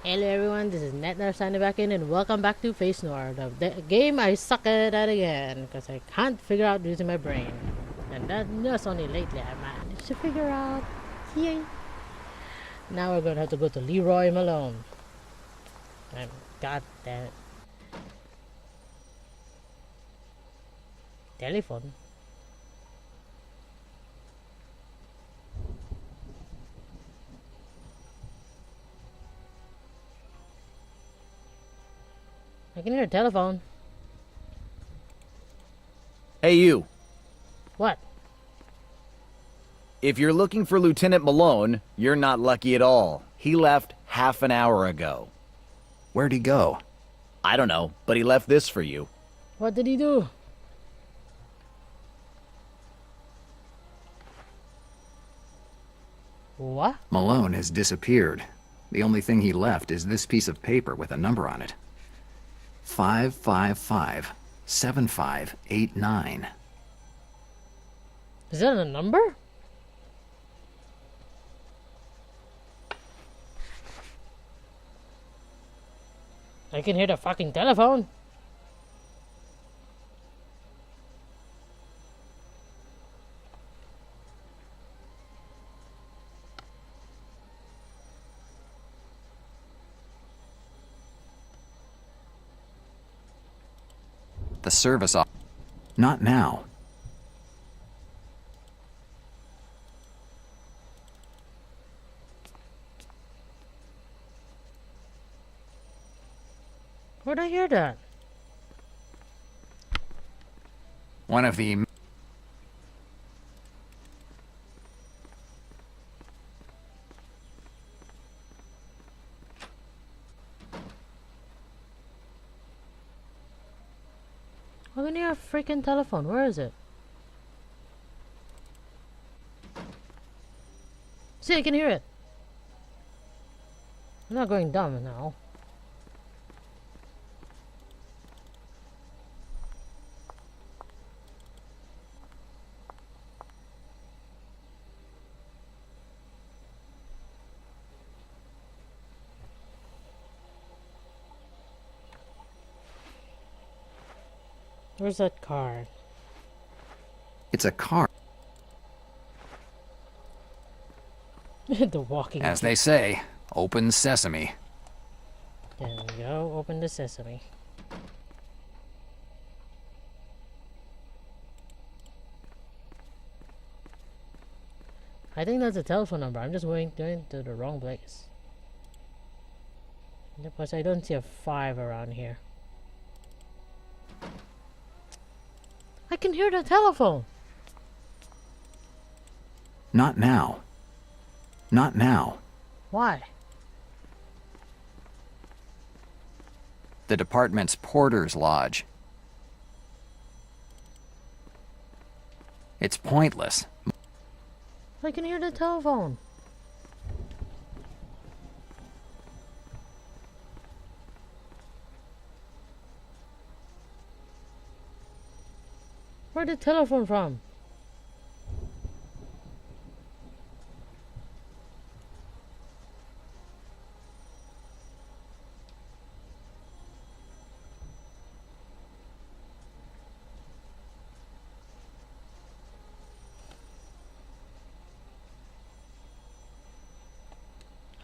Hello everyone, this is Natnarf signing back in and welcome back to FACE NOIR, the game I suck at again because I can't figure out using my brain. And that's only lately I managed to figure out. Yay! Now we're gonna have to go to Leroy Malone. And god damn it. Telephone? I can hear a telephone. Hey you. What? If you're looking for Lieutenant Malone, you're not lucky at all. He left half an hour ago. Where'd he go? I don't know, but he left this for you. What did he do? What? Malone has disappeared. The only thing he left is this piece of paper with a number on it. 555-7589. Is that a number? I can hear the fucking telephone. The service off. Not now. Where'd I hear that? One of the... I can hear a freaking telephone. Where is it? See, I can hear it. I'm not going dumb now. Where's that card? It's a car. The walking. As they say, open sesame. There we go. Open the sesame. I think that's a telephone number. I'm just going to the wrong place. Because I don't see a 5 around here. I can hear the telephone. Not now. Not now. Why? The department's porter's lodge. It's pointless. I can hear the telephone. Where'd the telephone from?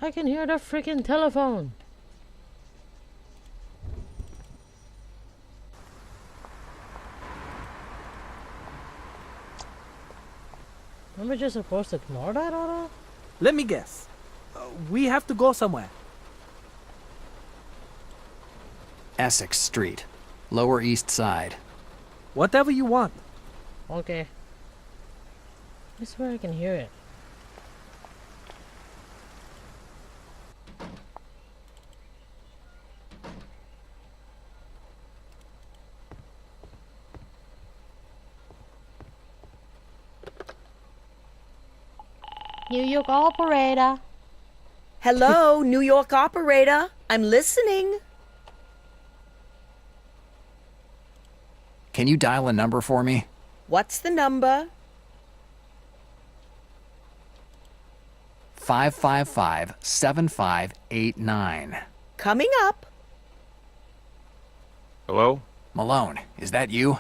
I can hear the freaking telephone. Am I just supposed to ignore that or? Let me guess. We have to go somewhere. Essex Street. Lower East Side. Whatever you want. Okay. I swear I can hear it. New York operator. Hello, New York operator. I'm listening. Can you dial a number for me? What's the number? 555-7589. Coming up. Hello? Malone, is that you?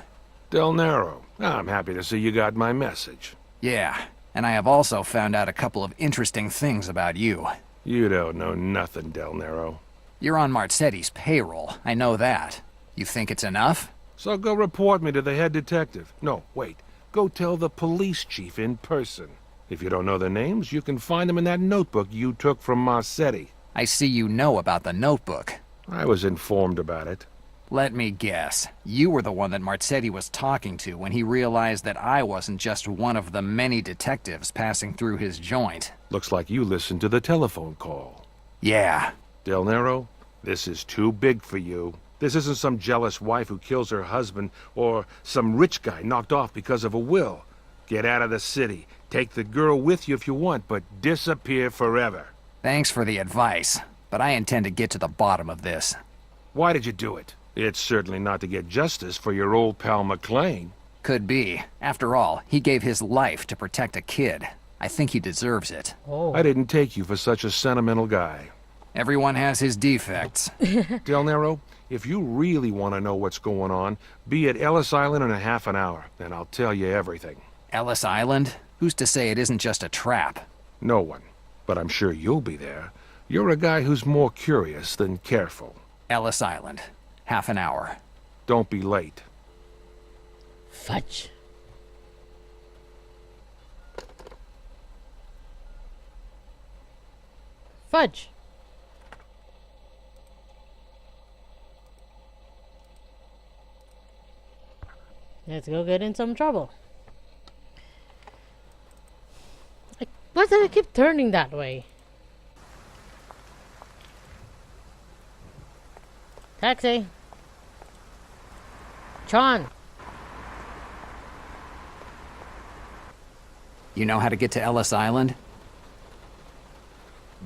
Del Nero. I'm happy to see you got my message. Yeah, and I have also found out a couple of interesting things about you. You don't know nothing, Del Nero. You're on Marzetti's payroll, I know that. You think it's enough? So go report me to the head detective. No, wait. Go tell the police chief in person. If you don't know their names, you can find them in that notebook you took from Marzetti. I see you know about the notebook. I was informed about it. Let me guess. You were the one that Marzetti was talking to when he realized that I wasn't just one of the many detectives passing through his joint. Looks like you listened to the telephone call. Yeah. Del Nero, this is too big for you. This isn't some jealous wife who kills her husband or some rich guy knocked off because of a will. Get out of the city. Take the girl with you if you want, but disappear forever. Thanks for the advice, but I intend to get to the bottom of this. Why did you do it? It's certainly not to get justice for your old pal McLean. Could be. After all, he gave his life to protect a kid. I think he deserves it. Oh. I didn't take you for such a sentimental guy. Everyone has his defects. Del Nero, if you really want to know what's going on, be at Ellis Island in a half an hour, and I'll tell you everything. Ellis Island? Who's to say it isn't just a trap? No one. But I'm sure you'll be there. You're a guy who's more curious than careful. Ellis Island. Half an hour. Don't be late. Fudge. Fudge. Let's go get in some trouble. Why did I keep turning that way? Taxi. John. You know how to get to Ellis Island?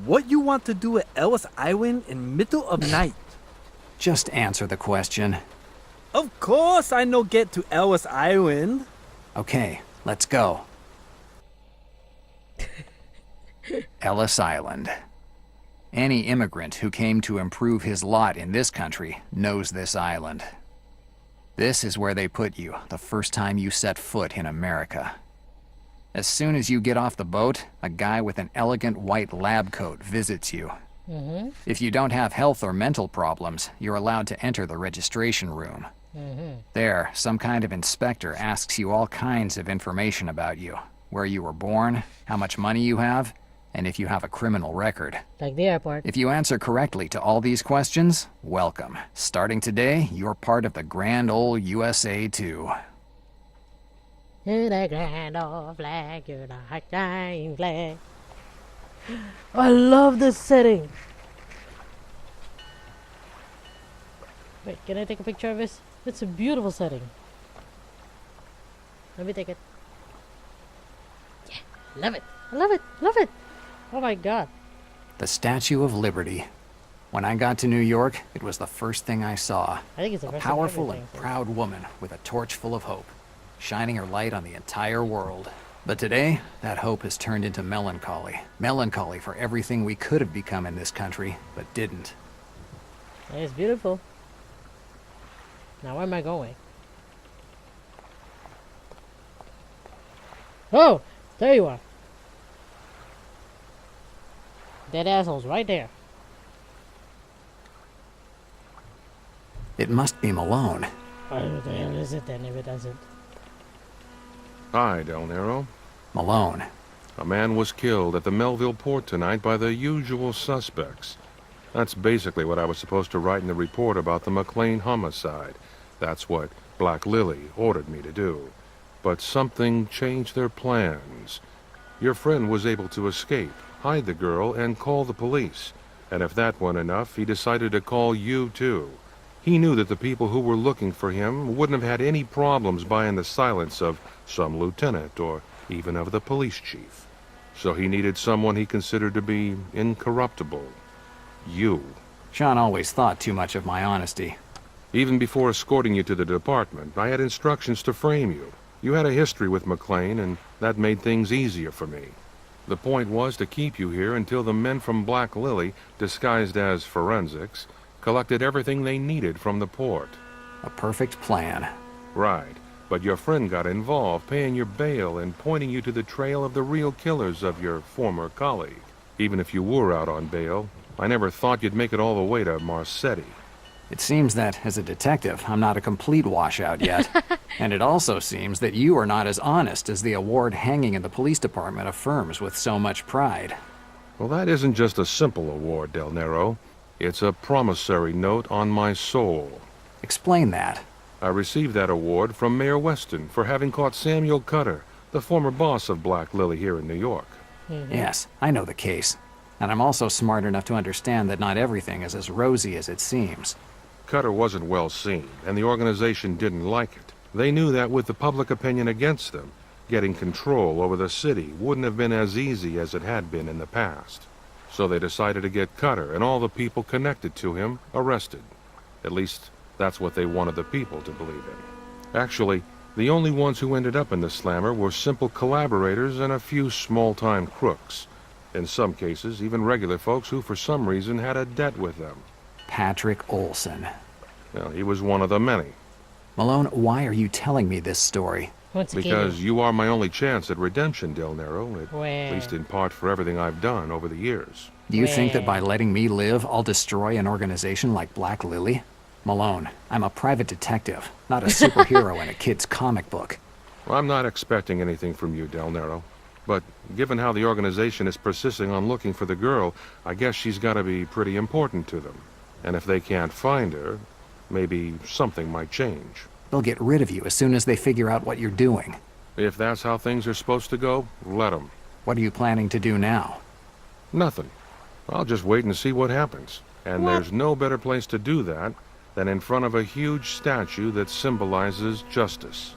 What you want to do at Ellis Island in middle of night? Just answer the question. Of course I know get to Ellis Island. Okay, let's go. Ellis Island. Any immigrant who came to improve his lot in this country knows this island. This is where they put you the first time you set foot in America. As soon as you get off the boat, a guy with an elegant white lab coat visits you. If you don't have health or mental problems, you're allowed to enter the registration room. There, some kind of inspector asks you all kinds of information about you. Where you were born, how much money you have, and if you have a criminal record. Like the airport. If you answer correctly to all these questions, welcome. Starting today, you're part of the grand old USA too. You're the grand old flag, you're the high flying flag. I love this setting. Wait, can I take a picture of this? It's a beautiful setting. Let me take it. Yeah, love it. I love it. Love it. Oh my god. The Statue of Liberty. When I got to New York, it was the first thing I saw. I think it's the A first powerful thing and proud woman with a torch full of hope, shining her light on the entire world. But today, that hope has turned into melancholy. Melancholy for everything we could have become in this country, but didn't. It's beautiful. Now where am I going? Oh! There you are. That asshole's right there. It must be Malone. Where the hell is it then if it doesn't? Hi, Del Nero. Malone. A man was killed at the Melville port tonight by the usual suspects. That's basically what I was supposed to write in the report about the McLean homicide. That's what Black Lily ordered me to do. But something changed their plans. Your friend was able to escape, hide the girl, and call the police. And if that weren't enough, he decided to call you too. He knew that the people who were looking for him wouldn't have had any problems buying the silence of some lieutenant or even of the police chief. So he needed someone he considered to be incorruptible. You. Sean always thought too much of my honesty. Even before escorting you to the department, I had instructions to frame you. You had a history with McLean, and that made things easier for me. The point was to keep you here until the men from Black Lily, disguised as forensics, collected everything they needed from the port. A perfect plan. Right. But your friend got involved, paying your bail and pointing you to the trail of the real killers of your former colleague. Even if you were out on bail, I never thought you'd make it all the way to Marsetti. It seems that, as a detective, I'm not a complete washout yet. And it also seems that you are not as honest as the award hanging in the police department affirms with so much pride. Well, that isn't just a simple award, Del Nero. It's a promissory note on my soul. Explain that. I received that award from Mayor Weston for having caught Samuel Cutter, the former boss of Black Lily here in New York. Yes, I know the case. And I'm also smart enough to understand that not everything is as rosy as it seems. Cutter wasn't well seen, and the organization didn't like it. They knew that with the public opinion against them, getting control over the city wouldn't have been as easy as it had been in the past. So they decided to get Cutter and all the people connected to him arrested. At least, that's what they wanted the people to believe in. Actually, the only ones who ended up in the slammer were simple collaborators and a few small-time crooks. In some cases, even regular folks who for some reason had a debt with them. Patrick Olson. Well, he was one of the many. Malone, why are you telling me this story? Because you are my only chance at redemption, Del Nero, at Well. least in part for everything I've done over the years. Do you think that by letting me live, I'll destroy an organization like Black Lily? Malone, I'm a private detective, not a superhero in a kid's comic book. Well, I'm not expecting anything from you, Del Nero. But given how the organization is persisting on looking for the girl, I guess she's got to be pretty important to them. And if they can't find her, maybe something might change. They'll get rid of you as soon as they figure out what you're doing. If that's how things are supposed to go, let them. What are you planning to do now? Nothing. I'll just wait and see what happens. And there's no better place to do that than in front of a huge statue that symbolizes justice.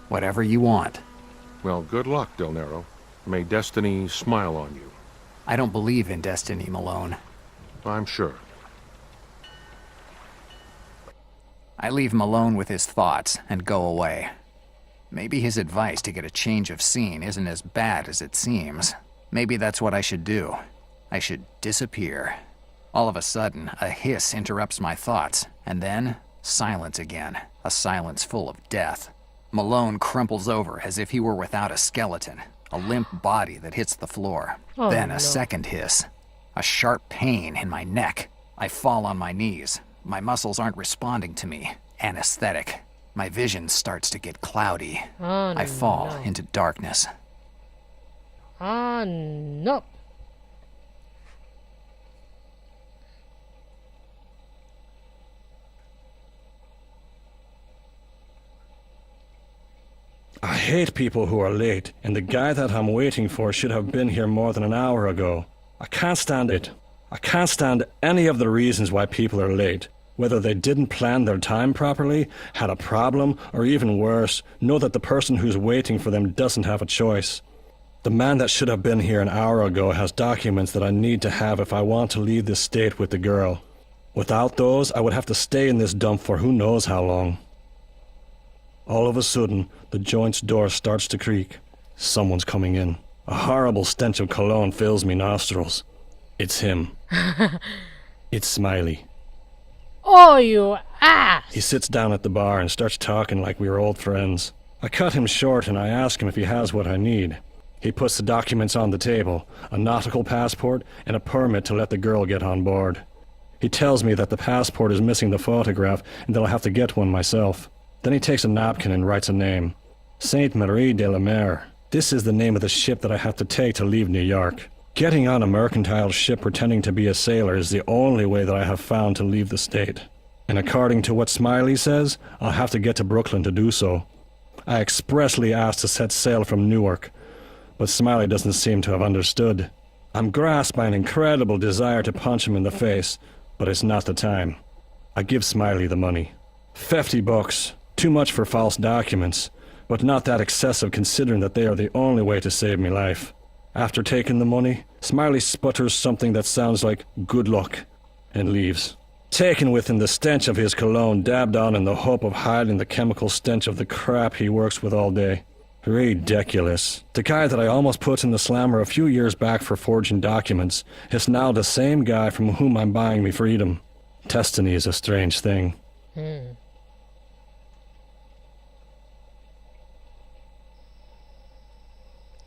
Whatever you want. Well, good luck, Del Nero. May destiny smile on you. I don't believe in destiny, Malone. I'm sure. I leave Malone with his thoughts and go away. Maybe his advice to get a change of scene isn't as bad as it seems. Maybe that's what I should do. I should disappear. All of a sudden, a hiss interrupts my thoughts, and then silence again, a silence full of death. Malone crumples over as if he were without a skeleton, a limp body that hits the floor. Then a second hiss, a sharp pain in my neck. I fall on my knees. My muscles aren't responding to me. Anesthetic. My vision starts to get cloudy. I fall into darkness. No. I hate people who are late, and the guy that I'm waiting for should have been here more than an hour ago. I can't stand it. I can't stand any of the reasons why people are late. Whether they didn't plan their time properly, had a problem, or even worse, know that the person who's waiting for them doesn't have a choice. The man that should have been here an hour ago has documents that I need to have if I want to leave this state with the girl. Without those, I would have to stay in this dump for who knows how long. All of a sudden, the joint's door starts to creak. Someone's coming in. A horrible stench of cologne fills me nostrils. It's him. It's Smiley. Oh, you ass! He sits down at the bar and starts talking like we were old friends. I cut him short and I ask him if he has what I need. He puts the documents on the table, a nautical passport and a permit to let the girl get on board. He tells me that the passport is missing the photograph and that I'll have to get one myself. Then he takes a napkin and writes a name. Sainte Marie de la Mer. This is the name of the ship that I have to take to leave New York. Getting on a mercantile ship pretending to be a sailor is the only way that I have found to leave the state. And according to what Smiley says, I'll have to get to Brooklyn to do so. I expressly asked to set sail from Newark, but Smiley doesn't seem to have understood. I'm grasped by an incredible desire to punch him in the face, but it's not the time. I give Smiley the money. $50. Too much for false documents, but not that excessive considering that they are the only way to save me life. After taking the money, Smiley sputters something that sounds like good luck and leaves. Taken with him the stench of his cologne dabbed on in the hope of hiding the chemical stench of the crap he works with all day. Ridiculous. The guy that I almost put in the slammer a few years back for forging documents is now the same guy from whom I'm buying me freedom. Destiny is a strange thing.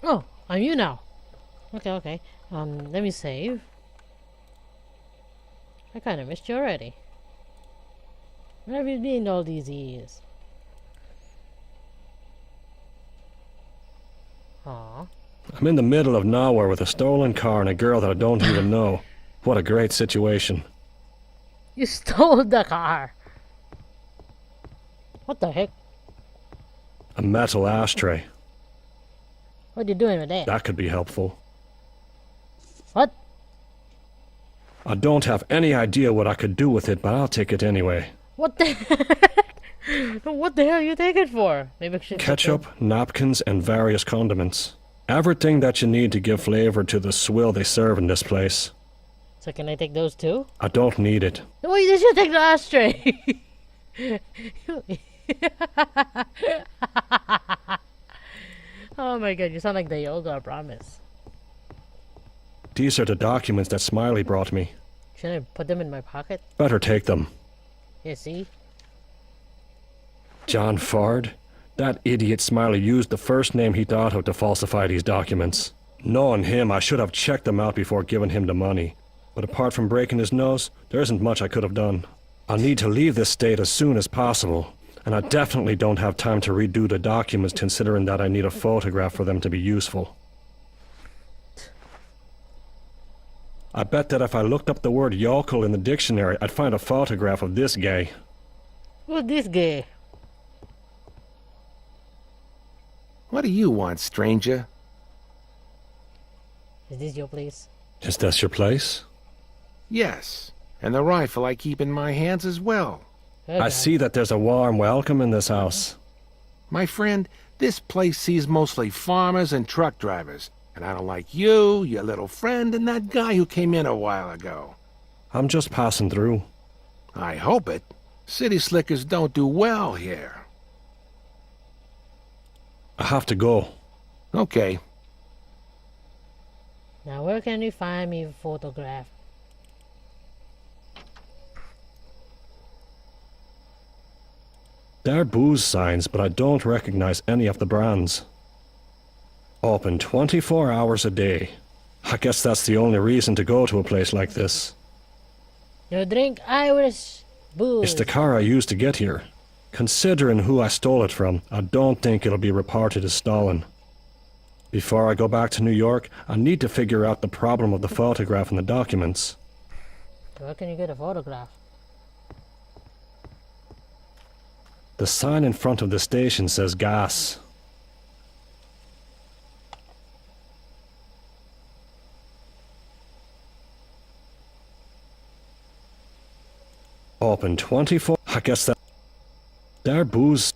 Oh, I'm you now. Okay. Let me save. I kind of missed you already. Where have you been all these years? Aw. I'm in the middle of nowhere with a stolen car and a girl that I don't even know. What a great situation. You stole the car. What the heck? A metal ashtray. What are you doing with that? That could be helpful. What? I don't have any idea what I could do with it, but I'll take it anyway. What the heck? What the hell are you taking for? Maybe I should Ketchup, napkins, and various condiments. Everything that you need to give flavor to the swill they serve in this place. So can I take those too? I don't need it. No, you should take the ashtray. Oh my god, you sound like the yoga, I promise. These are the documents that Smiley brought me. Should I put them in my pocket? Better take them. Yeah, see? John Ford? That idiot Smiley used the first name he thought of to falsify these documents. Knowing him, I should have checked them out before giving him the money. But apart from breaking his nose, there isn't much I could have done. I need to leave this state as soon as possible, and I definitely don't have time to redo the documents considering that I need a photograph for them to be useful. I bet that if I looked up the word yokel in the dictionary, I'd find a photograph of this guy. Who's this guy? What do you want, stranger? Is this your place? Is this your place? Yes, and the rifle I keep in my hands as well. I see that there's a warm welcome in this house. My friend, this place sees mostly farmers and truck drivers, and I don't like you, your little friend, and that guy who came in a while ago. I'm just passing through. I hope it. City slickers don't do well here. I have to go. Okay. Now where can you find me a photograph? There are booze signs, but I don't recognize any of the brands. Open 24 hours a day. I guess that's the only reason to go to a place like this. You drink Irish booze. It's the car I used to get here. Considering who I stole it from, I don't think it'll be reported as stolen. Before I go back to New York, I need to figure out the problem of the photograph and the documents. Where can you get a photograph? The sign in front of the station says gas. Open 24. I guess that. There booze.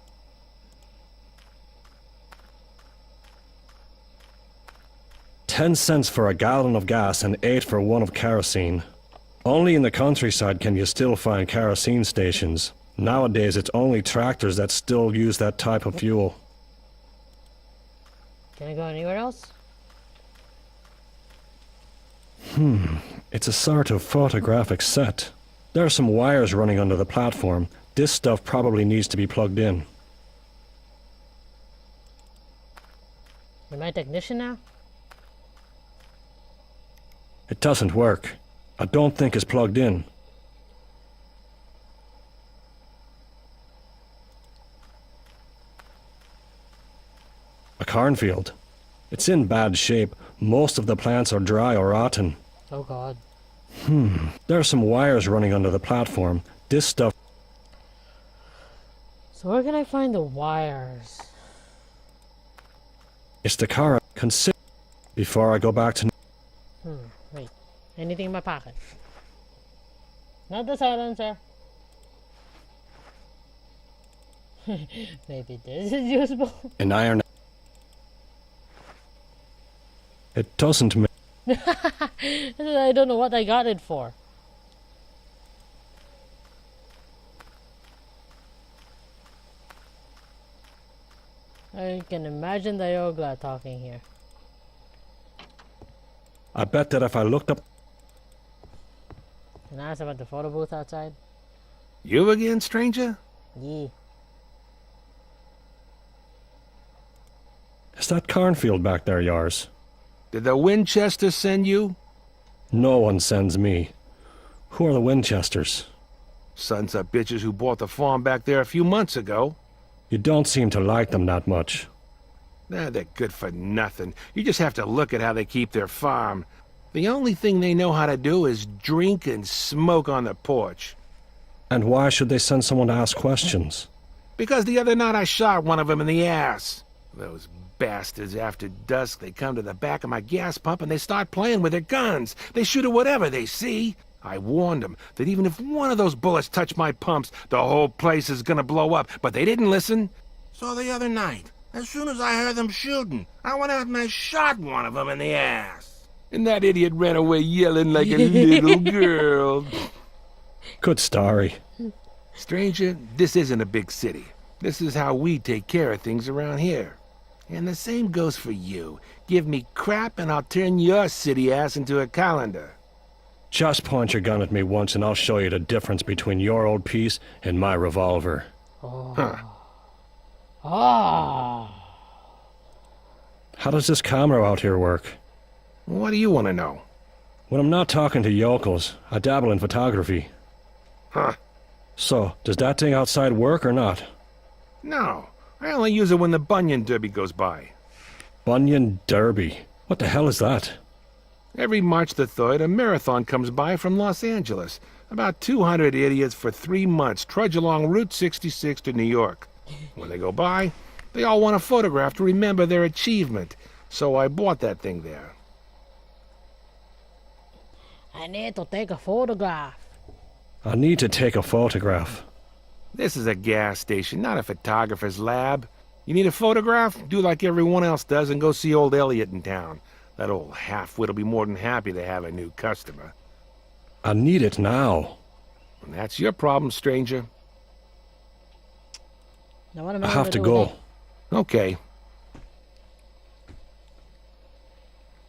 $0.10 for a gallon of gas and 8 for one of kerosene. Only in the countryside can you still find kerosene stations. Nowadays it's only tractors that still use that type of fuel. Can I go anywhere else? It's a sort of photographic set. There are some wires running under the platform. This stuff probably needs to be plugged in. Am I a technician now? It doesn't work. I don't think it's plugged in. A cornfield. It's in bad shape. Most of the plants are dry or rotten. Oh god. There are some wires running under the platform. This stuff. So where can I find the wires? It's the car I consider. Before I go back to. Wait. Anything in my pocket? Not the silencer. Maybe this is useful. An iron. It doesn't make. I don't know what I got it for. I can imagine the Yogla talking here. I bet that if I looked up... Can I ask about the photo booth outside? You again, stranger? Yeah. Is that cornfield back there yours? Did the Winchester send you? No one sends me. Who are the Winchesters? Sons of bitches who bought the farm back there a few months ago. You don't seem to like them that much. Nah, they're good for nothing. You just have to look at how they keep their farm. The only thing they know how to do is drink and smoke on the porch. And why should they send someone to ask questions? Because the other night I shot one of them in the ass. Those bastards, after dusk, they come to the back of my gas pump and they start playing with their guns. They shoot at whatever they see. I warned them that even if one of those bullets touch my pumps, the whole place is gonna blow up, but they didn't listen. So the other night, as soon as I heard them shooting, I went out and I shot one of them in the ass. And that idiot ran away yelling like a little girl. Good story. Stranger, this isn't a big city. This is how we take care of things around here. And the same goes for you. Give me crap and I'll turn your city ass into a calendar. Just point your gun at me once and I'll show you the difference between your old piece and my revolver. Huh. Ah. How does this camera out here work? What do you want to know? When I'm not talking to yokels, I dabble in photography. Huh. So, does that thing outside work or not? No. I only use it when the Bunyan Derby goes by. Bunyan Derby? What the hell is that? Every March the 3rd, a marathon comes by from Los Angeles. About 200 idiots for 3 months trudge along Route 66 to New York. When they go by, they all want a photograph to remember their achievement. So I bought that thing there. I need to take a photograph. I need to take a photograph. This is a gas station, not a photographer's lab. You need a photograph? Do like everyone else does and go see old Elliot in town. That old half-wit'll be more than happy to have a new customer. I need it now. And that's your problem, stranger. Now what am I I have to gonna do with go. that? Okay.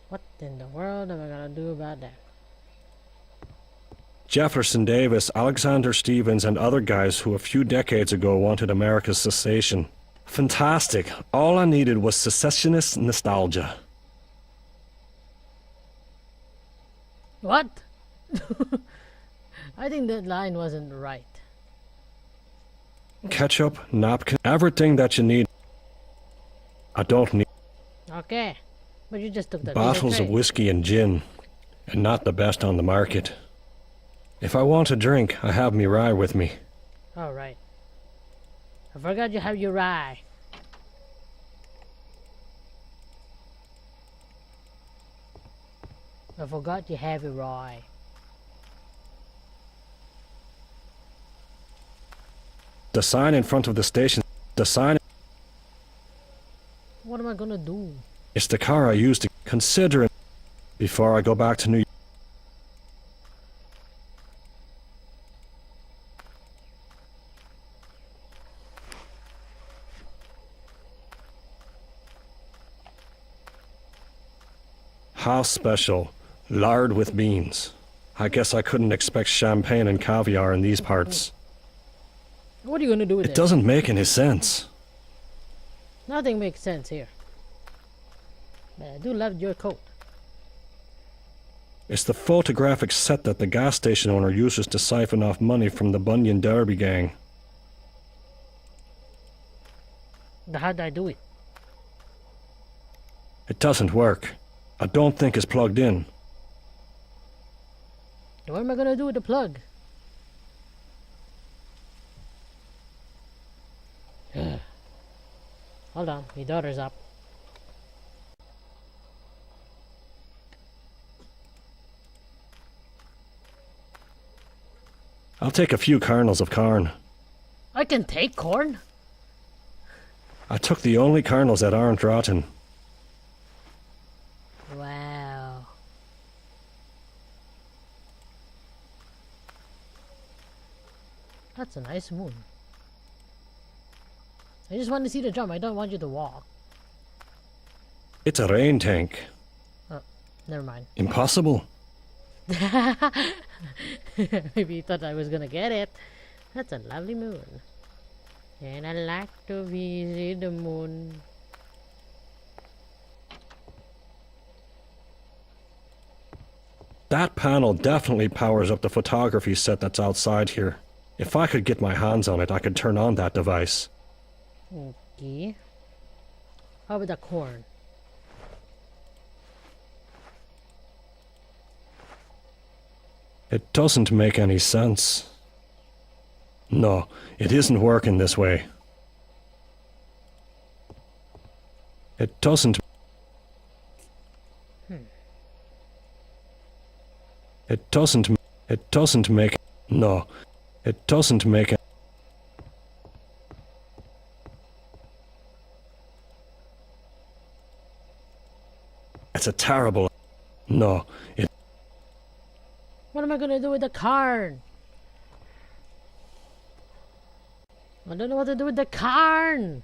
What in the world am I gonna do about that? Jefferson Davis, Alexander Stevens, and other guys who a few decades ago wanted America's cessation. Fantastic. All I needed was secessionist nostalgia. What? I think that line wasn't right. Ketchup, napkin, everything that you need. I don't need Okay. But you just took the bottles of whiskey and gin, and not the best on the market. If I want a drink, I have me rye with me. Alright. I forgot you have your rye. I forgot you have your rye. The sign in front of the station, the sign... What am I gonna do? It's the car I used to consider it before I go back to New York. House special, lard with beans. I guess I couldn't expect champagne and caviar in these parts. What are you gonna do with it? It doesn't make any sense. Nothing makes sense here. But I do love your coat. It's the photographic set that the gas station owner uses to siphon off money from the Bunyan Derby gang. How'd I do it? It doesn't work. I don't think it's plugged in. What am I gonna do with the plug? Hold on, my daughter's up. I'll take a few kernels of corn. I can take corn? I took the only kernels that aren't rotten. Wow. That's a nice moon. I just want to see the jump. I don't want you to walk. It's a rain tank. Oh, never mind. Impossible. Maybe you thought I was gonna get it. That's a lovely moon. And I like to visit the moon. That panel definitely powers up the photography set that's outside here. If I could get my hands on it, I could turn on that device. Okay. How about the corn? It doesn't make any sense. No, it isn't working this way. It doesn't... It doesn't make... No, it doesn't make it... It's a terrible... No, it... What am I gonna do with the carn? I don't know what to do with the carn.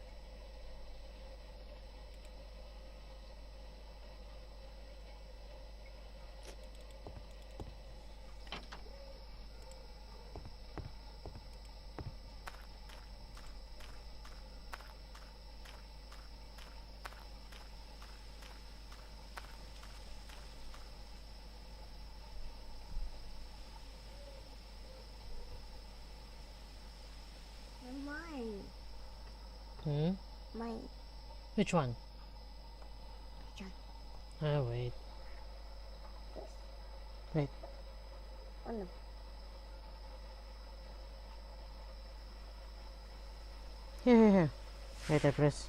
Hmm? Mine. Which one? John. Oh, wait. Wait. Oh no. Here. Wait, I press.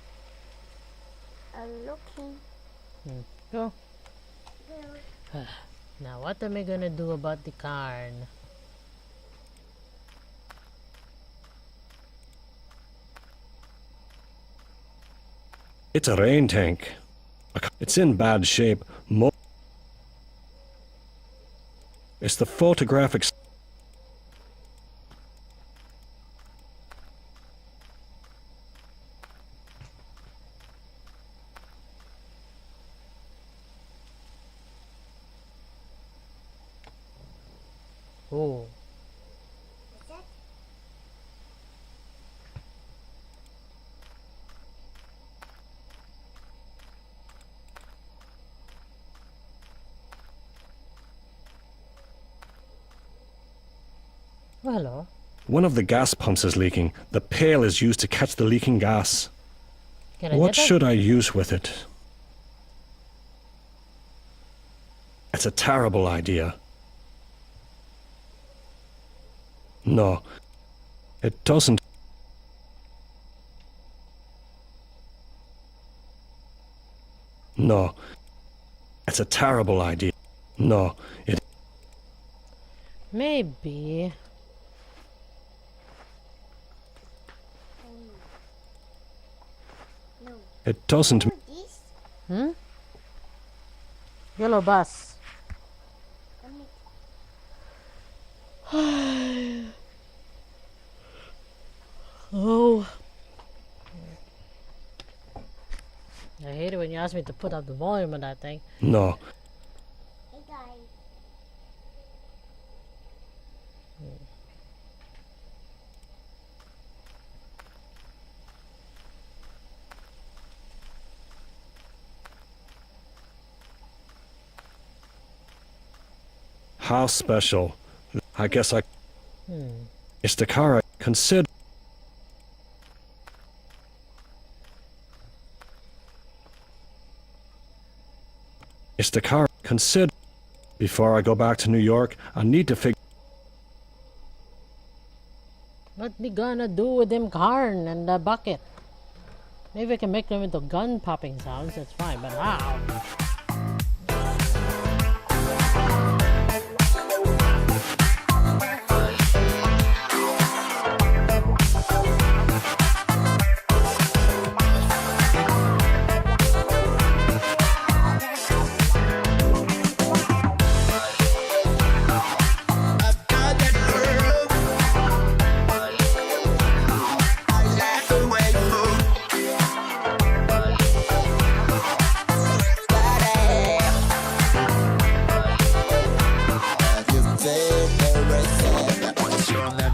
I'm looking. Go. Well, Now, what am I gonna do about the carn? It's a rain tank. It's in bad shape. It's the photographic... Oh. is that? Oh, hello. One of the gas pumps is leaking. The pail is used to catch the leaking gas. Can I What get that? should I use with it? It's a terrible idea. No, it doesn't. No, it's a terrible idea. No, it... Maybe. No. It doesn't... Oh, this? Hmm? Yellow bus. Oh. I hate it when you ask me to put up the volume of that thing. No, Hey guys. how special. I guess I... It's the car I consider... It's the car I consider... Before I go back to New York, I need to figure... What we gonna do with them carn and the bucket? Maybe I can make them into gun popping sounds, that's fine, but how? on that